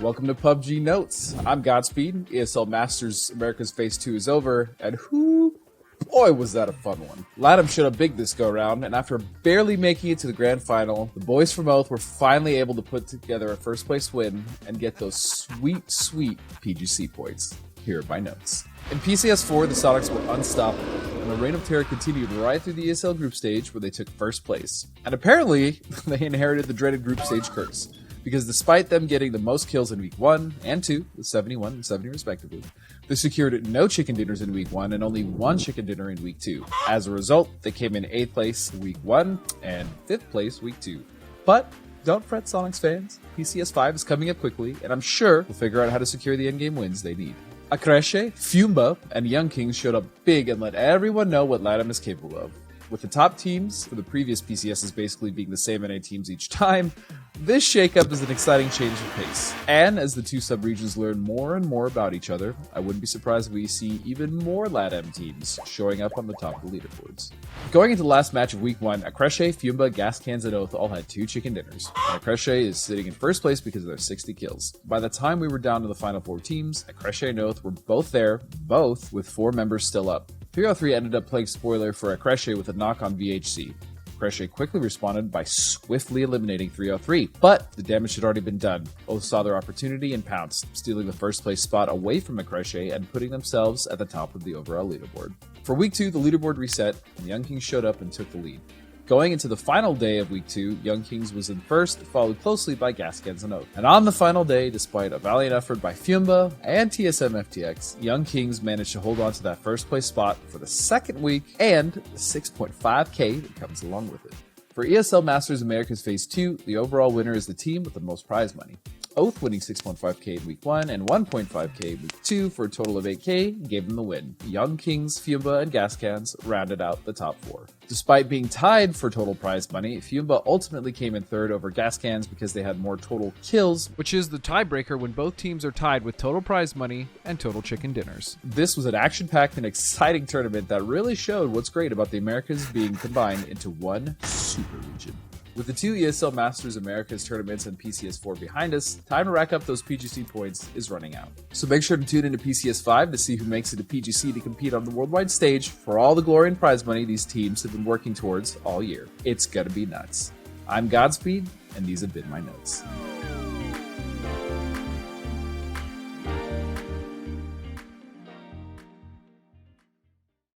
Welcome to PUBG Notes. I'm Godspeed. ESL Masters America's Phase 2 is over, and boy was that a fun one. LATAM showed up big this go round, and after barely making it to the Grand Final, the boys from Oath were finally able to put together a first place win and get those sweet PGC points. Here are my notes. In PCS4, the Sonics were unstoppable, and the reign of terror continued right through the ESL group stage where they took first place. And apparently, they inherited the dreaded group stage curse, because despite them getting the most kills in Week 1 and 2, with 71 and 70 respectively, they secured no chicken dinners in Week 1 and only 1 chicken dinner in Week 2. As a result, they came in 8th place Week 1 and 5th place Week 2. But don't fret, Sonics fans. PCS5 is coming up quickly, and I'm sure we'll figure out how to secure the endgame wins they need. Acresce, Fumba, and Young Kings showed up big and let everyone know what LATAM is capable of. With the top teams for the previous PCSs basically being the same NA teams each time, this shakeup is an exciting change of pace. And as the two sub-regions learn more and more about each other, I wouldn't be surprised if we see even more LATAM teams showing up on the top of the leaderboards. Going into the last match of Week 1, Acresce, Fumba, Gas Cans, and Oath all had 2 chicken dinners. And Acresce is sitting in first place because of their 60 kills. By the time we were down to the final 4 teams, Acresce and Oath were both there, both with 4 members still up. 303 ended up playing spoiler for Acresce with a knock on VHC. Acresce quickly responded by swiftly eliminating 303, but the damage had already been done. Oath saw their opportunity and pounced, stealing the first place spot away from Acresce and putting themselves at the top of the overall leaderboard. For Week 2, the leaderboard reset, and the Young Kings showed up and took the lead. Going into the final day of Week 2, Young Kings was in first, followed closely by Gascans and Oath. And on the final day, despite a valiant effort by Fumba and TSM FTX, Young Kings managed to hold on to that first place spot for the second week and the 6.5k that comes along with it. For ESL Masters America's Phase 2, the overall winner is the team with the most prize money. Oath winning 6.5k in Week 1 and 1.5k in Week 2 for a total of 8k gave them the win. Young Kings, Fumba, and Gascans rounded out the top 4. Despite being tied for total prize money, Fumba ultimately came in third over Gascans because they had more total kills, which is the tiebreaker when both teams are tied with total prize money and total chicken dinners. This was an action-packed and exciting tournament that really showed what's great about the Americas being combined into one super region. With the 2 ESL Masters Americas tournaments and PCS4 behind us, time to rack up those PGC points is running out. So make sure to tune into PCS5 to see who makes it to PGC to compete on the worldwide stage for all the glory and prize money these teams have been working towards all year. It's gonna be nuts. I'm Godspeed, and these have been my notes.